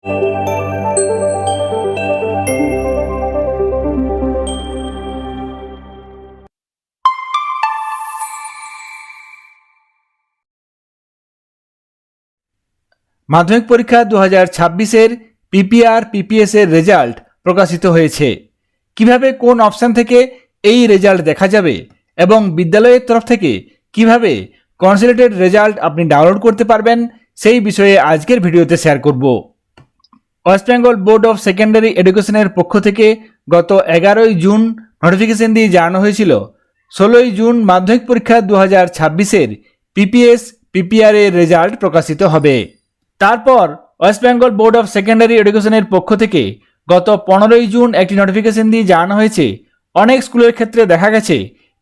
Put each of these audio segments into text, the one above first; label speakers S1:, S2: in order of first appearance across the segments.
S1: মাধ্যমিক পরীক্ষা 2026-এর PPR PPS এর রেজাল্ট প্রকাশিত হয়েছে। কিভাবে কোন অপশন থেকে এই রেজাল্ট দেখা যাবে এবং বিদ্যালয়ের তরফ থেকে কিভাবে কনসলিডেটেড রেজাল্ট আপনি ডাউনলোড করতে পারবেন সেই বিষয়ে আজকের ভিডিওতে শেয়ার করব। West Bengal board of secondary এডুকেশনের পক্ষ থেকে গত 11ই জুন নোটিফিকেশন দিয়ে জানানো হয়েছিল 16ই জুন মাধ্যমিক পরীক্ষা 2026-এর পিপিএস পিপিআর এর রেজাল্ট প্রকাশিত হবে। তারপর West Bengal board of secondary এডুকেশনের পক্ষ থেকে গত 15ই জুন একটি নোটিফিকেশন দিয়ে জানানো হয়েছে অনেক স্কুলের ক্ষেত্রে দেখা গেছে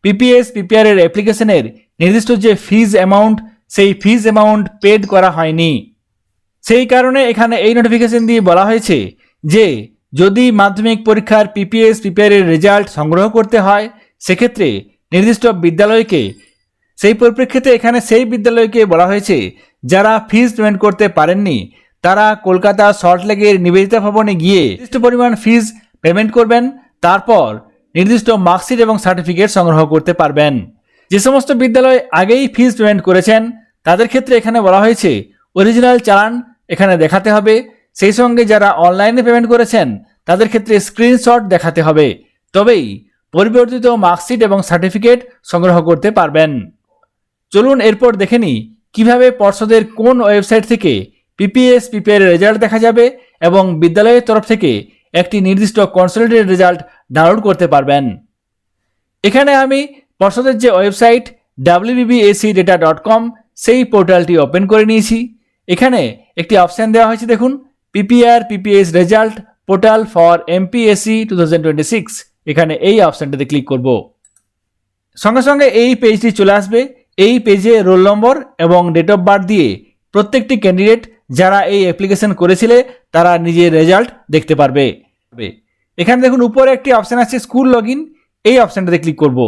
S1: পিপিএস পিপিআর এর অ্যাপ্লিকেশনের নির্দিষ্ট যে ফিজ অ্যামাউন্ট সেই ফিজ অ্যামাউন্ট পেড করা হয়নি। সেই কারণে এখানে এই নোটিফিকেশন দিয়ে বলা হয়েছে যে যদি মাধ্যমিক পরীক্ষার পিপিএস পিপিআর এর রেজাল্ট সংগ্রহ করতে হয় সেক্ষেত্রে নির্দিষ্ট বিদ্যালয়কে সেই পরিপ্রেক্ষিতে এখানে সেই বিদ্যালয়কে বলা হয়েছে যারা ফিজ পেমেন্ট করতে পারেননি তারা কলকাতা সল্টলেকের নিবেদিতা ভবনে গিয়ে নির্দিষ্ট পরিমাণ ফিজ পেমেন্ট করবেন, তারপর নির্দিষ্ট মার্কশিট এবং সার্টিফিকেট সংগ্রহ করতে পারবেন। যে সমস্ত বিদ্যালয় আগেই ফিজ পেমেন্ট করেছেন তাদের ক্ষেত্রে এখানে বলা হয়েছে অরিজিনাল চালান এখানে দেখাতে হবে, সেই সঙ্গে যারা অনলাইনে পেমেন্ট করেছেন তাদের ক্ষেত্রে স্ক্রিনশট দেখাতে হবে, তবেই পরিবর্তিত মার্কশিট এবং সার্টিফিকেট সংগ্রহ করতে পারবেন। চলুন এরপর দেখে নিই কীভাবে পর্ষদের কোন ওয়েবসাইট থেকে পিপিএস পিপিআর এর রেজাল্ট দেখা যাবে এবং বিদ্যালয়ের তরফ থেকে একটি নির্দিষ্ট কনসলিডেটেড রেজাল্ট ডাউনলোড করতে পারবেন। এখানে আমি পর্ষদের যে ওয়েবসাইট wbbacdata.com সেই পোর্টালটি ওপেন করে নিয়েছি। এখানে একটি অপশান দেওয়া হয়েছে, দেখুন PPR PPS result portal for এমপিএসসি 2026। এখানে এই অপশানটাতে ক্লিক করব। সঙ্গে সঙ্গে এই পেজটি চলে আসবে। এই পেজে রোল নম্বর এবং ডেট অফ বার্থ দিয়ে প্রত্যেকটি ক্যান্ডিডেট যারা এই অ্যাপ্লিকেশন করেছিলে তারা নিজের রেজাল্ট দেখতে পারবে। এখানে দেখুন উপরে একটি অপশান আছে স্কুল লগ ইন, এই অপশানটাতে ক্লিক করব।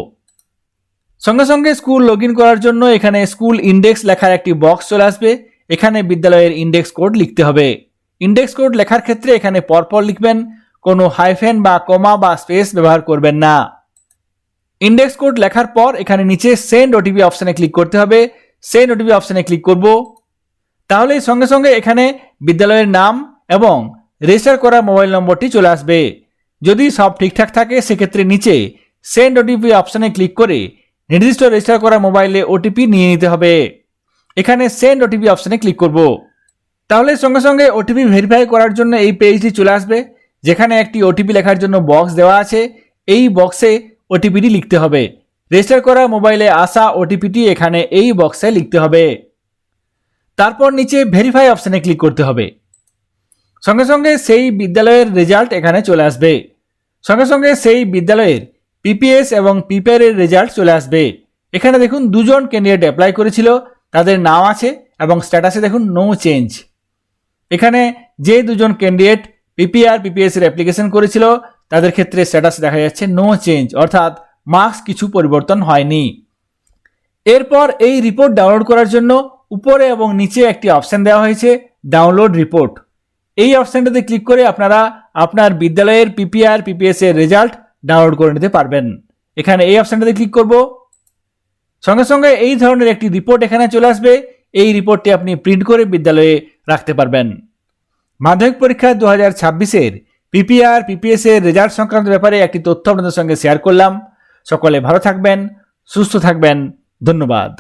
S1: সঙ্গে সঙ্গে স্কুল লগ ইন করার জন্য এখানে স্কুল ইন্ডেক্স লেখার একটি বক্স চলে আসবে। এখানে বিদ্যালয়ের ইন্ডেক্স কোড লিখতে হবে। ইন্ডেক্স কোড লেখার ক্ষেত্রে এখানে পরপর লিখবেন, কোনো হাইফেন বা কমা বা স্পেস ব্যবহার করবেন না। ইন্ডেক্স কোড লেখার পর এখানে নিচে সেন্ড ওটিপি অপশানে ক্লিক করতে হবে। সেন্ড ওটিপি অপশানে ক্লিক করব। তাহলে সঙ্গে সঙ্গে এখানে বিদ্যালয়ের নাম এবং রেজিস্টার করা মোবাইল নম্বরটি চলে আসবে। যদি সব ঠিকঠাক থাকে সেক্ষেত্রে নিচে সেন্ড ওটিপি অপশানে ক্লিক করে নির্দিষ্ট রেজিস্টার করা মোবাইলে ওটিপি নিয়ে নিতে হবে। এখানে সেন্ড ওটিপি অপশানে ক্লিক করব। তাহলে সঙ্গে সঙ্গে ওটিপি ভেরিফাই করার জন্য এই পেজটি চলে আসবে, যেখানে একটি ওটিপি লেখার জন্য বক্স দেওয়া আছে। এই বক্সে ওটিপিটি লিখতে হবে। রেজিস্টার করা মোবাইলে আসা ওটিপিটি এখানে এই বক্সে লিখতে হবে। তারপর নিচে ভেরিফাই অপশানে ক্লিক করতে হবে। সঙ্গে সঙ্গে সেই বিদ্যালয়ের রেজাল্ট এখানে চলে আসবে। সঙ্গে সঙ্গে সেই বিদ্যালয়ের পিপিএস এবং পিপিআর এর রেজাল্ট চলে আসবে। এখানে দেখুন দুজন ক্যান্ডিডেট অ্যাপ্লাই করেছিল, তাদের নাম আছে এবং স্ট্যাটাসে দেখুন নো চেঞ্জ। এখানে যে দুজন ক্যান্ডিডেট পিপিআর পিপিএস এর অ্যাপ্লিকেশন করেছিল তাদের ক্ষেত্রে স্ট্যাটাস দেখা যাচ্ছে নো চেঞ্জ, অর্থাৎ মার্কস কিছু পরিবর্তন হয়নি। এরপর এই রিপোর্ট ডাউনলোড করার জন্য উপরে এবং নিচে একটি অপশান দেওয়া হয়েছে ডাউনলোড রিপোর্ট। এই অপশানটাতে ক্লিক করে আপনারা আপনার বিদ্যালয়ের পিপিআর পিপিএস এর রেজাল্ট ডাউনলোড করে নিতে পারবেন। এখানে এই অপশানটাতে ক্লিক করব। সঙ্গে সঙ্গে এই ধরনের একটি রিপোর্ট এখানে চলে আসবে। এই রিপোর্টটি আপনি প্রিন্ট করে বিদ্যালয়ে রাখতে পারবেন। মাধ্যমিক পরীক্ষা 2026-এর পিপিআর পিপিএস এর রেজাল্ট সংক্রান্ত ব্যাপারে একটি তথ্য আপনাদের সঙ্গে শেয়ার করলাম। সকলে ভালো থাকবেন, সুস্থ থাকবেন। ধন্যবাদ।